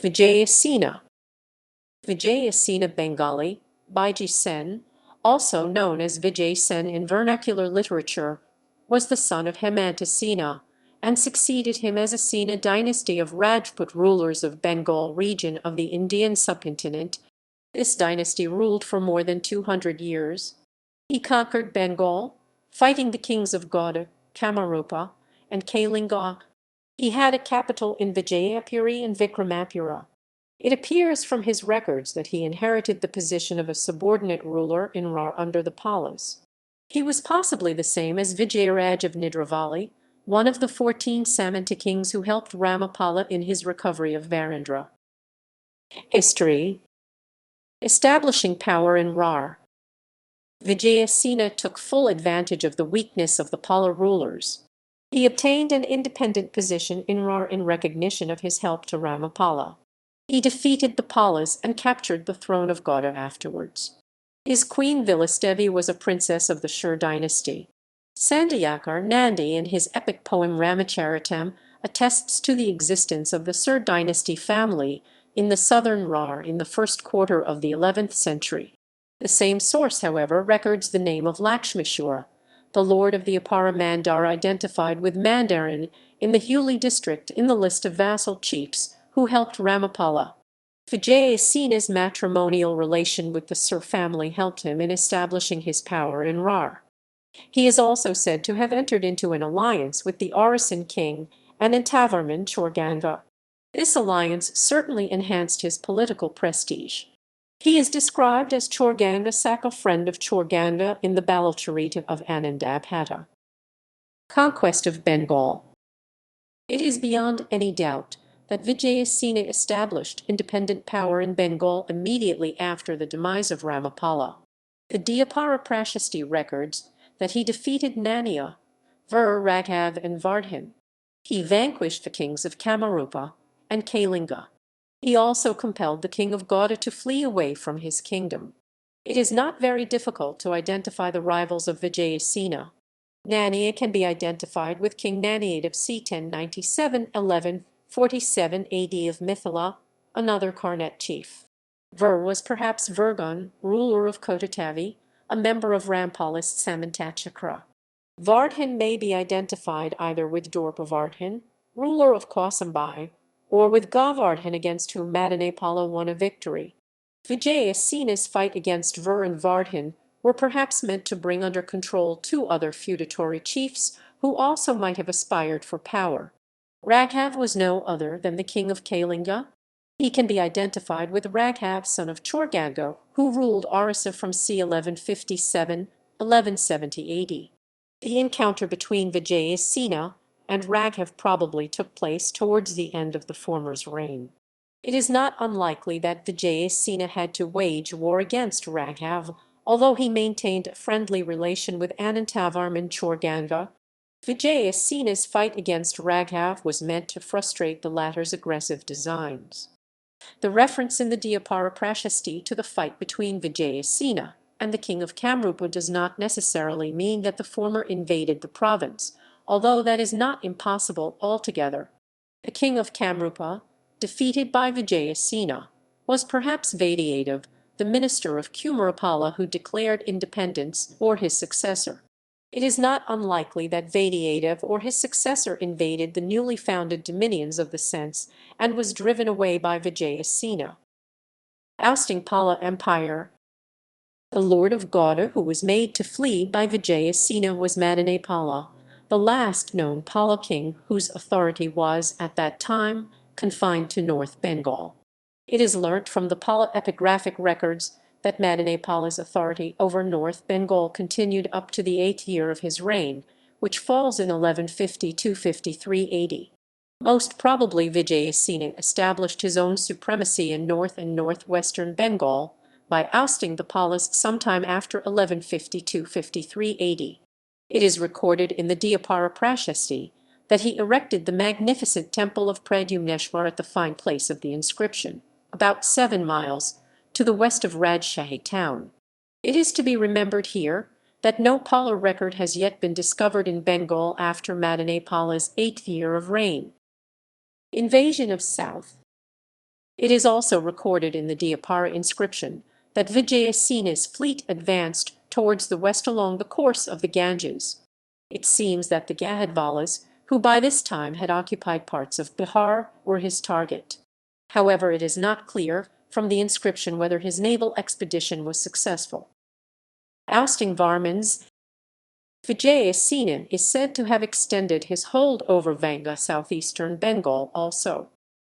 Vijaya Sena. Vijaya Sena Bengali, Vijay Sen, also known as Vijay Sen in vernacular literature, was the son of Hemanta Sena, and succeeded him as a Sena dynasty of Rajput rulers of Bengal region of the Indian subcontinent. This dynasty ruled for more than 200 years. He conquered Bengal, fighting the kings of Gauda, Kamarupa, and Kalinga. He had a capital in Vijayapuri and Vikramapura. It appears from his records that he inherited the position of a subordinate ruler in Rarh under the Palas. He was possibly the same as Vijayraj of Nidravali, one of the 14 Samanta kings who helped Ramapala in his recovery of Varendra. History. Establishing power in Rarh. Vijaya Sena took full advantage of the weakness of the Pala rulers. He obtained an independent position in Rarh in recognition of his help to Ramapala. He defeated the Palas and captured the throne of Gauda afterwards. His queen Vilastevi was a princess of the Shur dynasty. Sandayakar Nandi in his epic poem Ramacharitam attests to the existence of the Sur dynasty family in the southern Rarh in the first quarter of the 11th century. The same source, however, records the name of Lakshmishwara, the lord of the Apara Mandar identified with Mandarin in the Huli district in the list of vassal chiefs who helped Ramapala. Vijay Sena's matrimonial relation with the Sur family helped him in establishing his power in Rarh. He is also said to have entered into an alliance with the Arisan king Anantavarman Chorganga. This alliance certainly enhanced his political prestige. He is described as Chorganga Sak, a friend of Chorganga in the Balacharita of Anandabhatta. Conquest of Bengal. It is beyond any doubt that Vijaya Sena established independent power in Bengal immediately after the demise of Ramapala. The Diyapara Prashasti records that he defeated Nania, Raghav and Vardhan. He vanquished the kings of Kamarupa and Kalinga. He also compelled the king of Gauda to flee away from his kingdom. It is not very difficult to identify the rivals of Vijaya Sena. Nania can be identified with King Naniad of c. 1097–1147 AD of Mithila, another Karnet chief. Was perhaps Virgun, ruler of Kotatavi, a member of Rampal's Samantachakra. Vardhan may be identified either with Dorpa Vardhan, ruler of Kausambai, or with Govardhan against whom Madanapala won a victory. Vijaya Sena's fight against and Vardhan were perhaps meant to bring under control two other feudatory chiefs who also might have aspired for power. Raghav was no other than the king of Kalinga. He can be identified with Raghav, son of Chorganga, who ruled Orissa from c. 1157–1170 AD. The encounter between Vijaya Sena and Raghav probably took place towards the end of the former's reign. It is not unlikely that Vijaya Sena had to wage war against Raghav, although he maintained a friendly relation with Anantavarman Chorganga. Vijaya Sena's fight against Raghav was meant to frustrate the latter's aggressive designs. The reference in the Diyapara Prashasti to the fight between Vijaya Sena and the king of Kamrupa does not necessarily mean that the former invaded the province, although that is not impossible altogether. The king of Kamrupa, defeated by Vijaya Sena, was perhaps Vaideyadev, the minister of Kumarapala who declared independence, or his successor. It is not unlikely that Vaideyadev or his successor invaded the newly founded dominions of the Sens and was driven away by Vijaya Sena. Ousting Pala Empire. The lord of Gauda who was made to flee by Vijaya Sena was Madanapala, the last known Pala king whose authority was, at that time, confined to North Bengal. It is learnt from the Pala epigraphic records that Madanapala's authority over North Bengal continued up to the 8th year of his reign, which falls in 1150–53 AD. Most probably Vijaya Sena established his own supremacy in north and northwestern Bengal by ousting the Palas sometime after 1150–53 AD. It is recorded in the Diyapara Prashasti that he erected the magnificent temple of Pradyumneshwar at the fine place of the inscription, about 7 miles to the west of Rajshahi town. It is to be remembered here that no Pala record has yet been discovered in Bengal after Madanapala's 8th year of reign. Invasion of South. It is also recorded in the Diyapara inscription that Vijaya Sena's fleet advanced towards the west along the course of the Ganges. It seems that the Gahadvalas, who by this time had occupied parts of Bihar, were his target. However, it is not clear from the inscription whether his naval expedition was successful. Ousting Varmins, Vijay Sen is said to have extended his hold over Vanga southeastern Bengal also.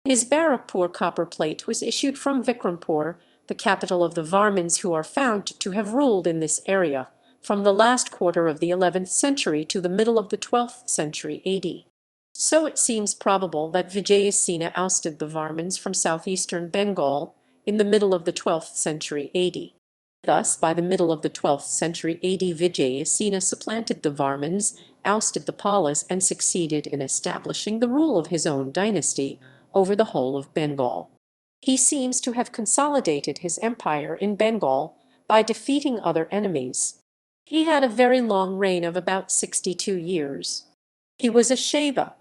His Barrackpur copper plate was issued from Vikrampur, the capital of the Varmins, who are found to have ruled in this area from the last quarter of the 11th century to the middle of the 12th century AD. So it seems probable that Vijaya Sena ousted the Varmins from southeastern Bengal in the middle of the 12th century AD. Thus, by the middle of the 12th century AD, Vijaya Sena supplanted the Varmins, ousted the Palas, and succeeded in establishing the rule of his own dynasty over the whole of Bengal. He seems to have consolidated his empire in Bengal by defeating other enemies. He had a very long reign of about 62 years. He was a Shaiva.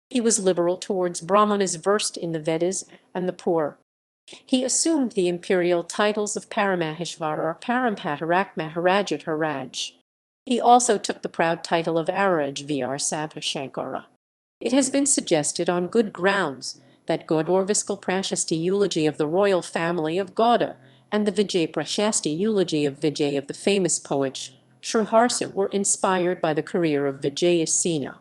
He was liberal towards Brahmanas, versed in the Vedas and the poor. He assumed the imperial titles of Paramaheshvara or Parampatarak Maharajat Haraj. He also took the proud title of Araj Vir Sabhashankara. It has been suggested on good grounds that Gaudorviskal Prashasti eulogy of the royal family of Gauda and the Vijay Prashasti eulogy of Vijay of the famous poet Sriharsa were inspired by the career of Vijaya Sena.